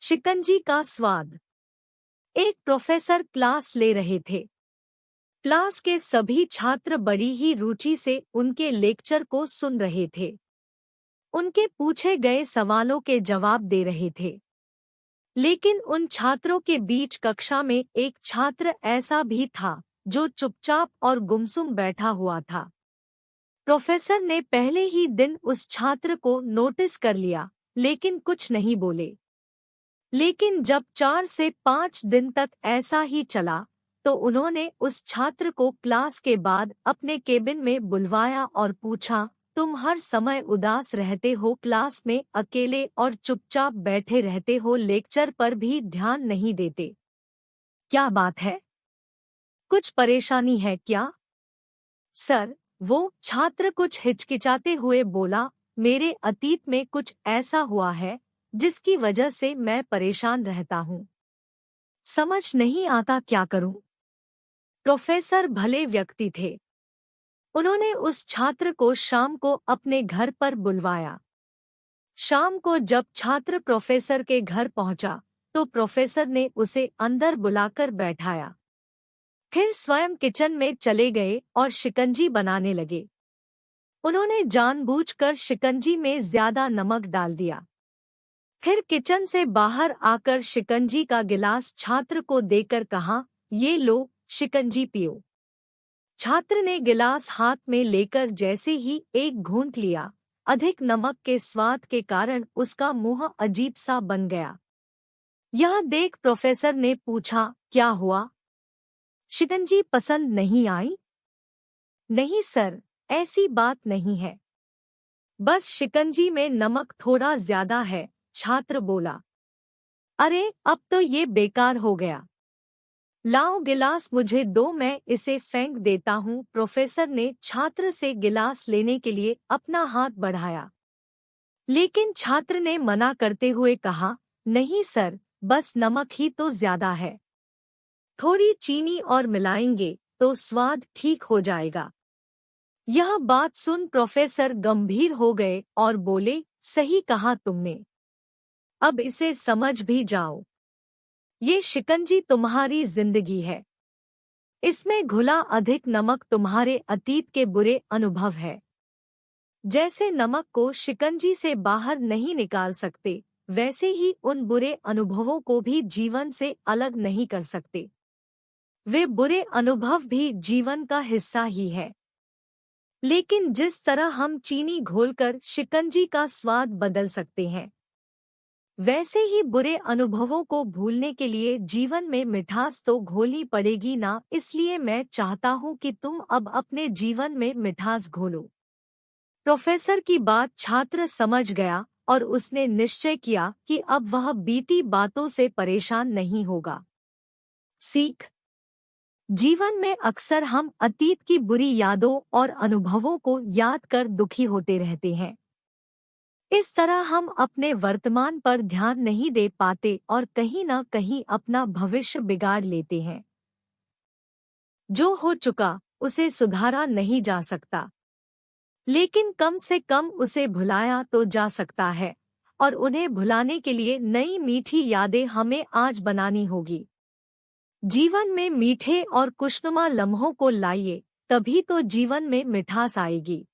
शिकंजी का स्वाद। एक प्रोफेसर क्लास ले रहे थे। क्लास के सभी छात्र बड़ी ही रुचि से उनके लेक्चर को सुन रहे थे। उनके पूछे गए सवालों के जवाब दे रहे थे। लेकिन उन छात्रों के बीच कक्षा में एक छात्र ऐसा भी था जो चुपचाप और गुमसुम बैठा हुआ था। प्रोफेसर ने पहले ही दिन उस छात्र को नोटिस कर लिया, लेकिन कुछ नहीं बोले। लेकिन जब 4 से 5 दिन तक ऐसा ही चला, तो उन्होंने उस छात्र को क्लास के बाद अपने केबिन में बुलवाया और पूछा, तुम हर समय उदास रहते हो, क्लास में अकेले और चुपचाप बैठे रहते हो, लेक्चर पर भी ध्यान नहीं देते। क्या बात है? कुछ परेशानी है क्या? सर, वो छात्र कुछ हिचकिचाते हुए बोला, मेरे अतीत में कुछ ऐसा हुआ है जिसकी वजह से मैं परेशान रहता हूँ। समझ नहीं आता क्या करूँ। प्रोफेसर भले व्यक्ति थे। उन्होंने उस छात्र को शाम को अपने घर पर बुलवाया। शाम को जब छात्र प्रोफेसर के घर पहुंचा, तो प्रोफेसर ने उसे अंदर बुलाकर बैठाया। फिर स्वयं किचन में चले गए और शिकंजी बनाने लगे। उन्होंने जानबूझकर शिकंजी में ज्यादा नमक डाल दिया। फिर किचन से बाहर आकर शिकंजी का गिलास छात्र को देकर कहा, ये लो, शिकंजी पियो। छात्र ने गिलास हाथ में लेकर जैसे ही एक घूंट लिया, अधिक नमक के स्वाद के कारण उसका मुंह अजीब सा बन गया। यह देख प्रोफेसर ने पूछा, क्या हुआ? शिकंजी पसंद नहीं आई? नहीं सर, ऐसी बात नहीं है। बस शिकंजी में नमक थोड़ा ज्यादा है, छात्र बोला। अरे, अब तो ये बेकार हो गया। लाओ गिलास मुझे दो, मैं इसे फेंक देता हूँ। प्रोफेसर ने छात्र से गिलास लेने के लिए अपना हाथ बढ़ाया, लेकिन छात्र ने मना करते हुए कहा, नहीं सर, बस नमक ही तो ज्यादा है। थोड़ी चीनी और मिलाएंगे तो स्वाद ठीक हो जाएगा। यह बात सुन प्रोफेसर गंभीर हो गए और बोले, सही कहा तुमने। अब इसे समझ भी जाओ। ये शिकंजी तुम्हारी जिंदगी है। इसमें घुला अधिक नमक तुम्हारे अतीत के बुरे अनुभव है। जैसे नमक को शिकंजी से बाहर नहीं निकाल सकते, वैसे ही उन बुरे अनुभवों को भी जीवन से अलग नहीं कर सकते। वे बुरे अनुभव भी जीवन का हिस्सा ही है। लेकिन जिस तरह हम चीनी घोलकर शिकंजी का स्वाद बदल सकते हैं, वैसे ही बुरे अनुभवों को भूलने के लिए जीवन में मिठास तो घोलनी पड़ेगी ना। इसलिए मैं चाहता हूँ कि तुम अब अपने जीवन में मिठास घोलो। प्रोफेसर की बात छात्र समझ गया और उसने निश्चय किया कि अब वह बीती बातों से परेशान नहीं होगा। सीख। जीवन में अक्सर हम अतीत की बुरी यादों और अनुभवों को याद कर दुखी होते रहते हैं। इस तरह हम अपने वर्तमान पर ध्यान नहीं दे पाते और कहीं न कहीं अपना भविष्य बिगाड़ लेते हैं। जो हो चुका उसे सुधारा नहीं जा सकता, लेकिन कम से कम उसे भुलाया तो जा सकता है, और उन्हें भुलाने के लिए नई मीठी यादें हमें आज बनानी होगी। जीवन में मीठे और खुशनुमा लम्हों को लाइए, तभी तो जीवन में मिठास आएगी।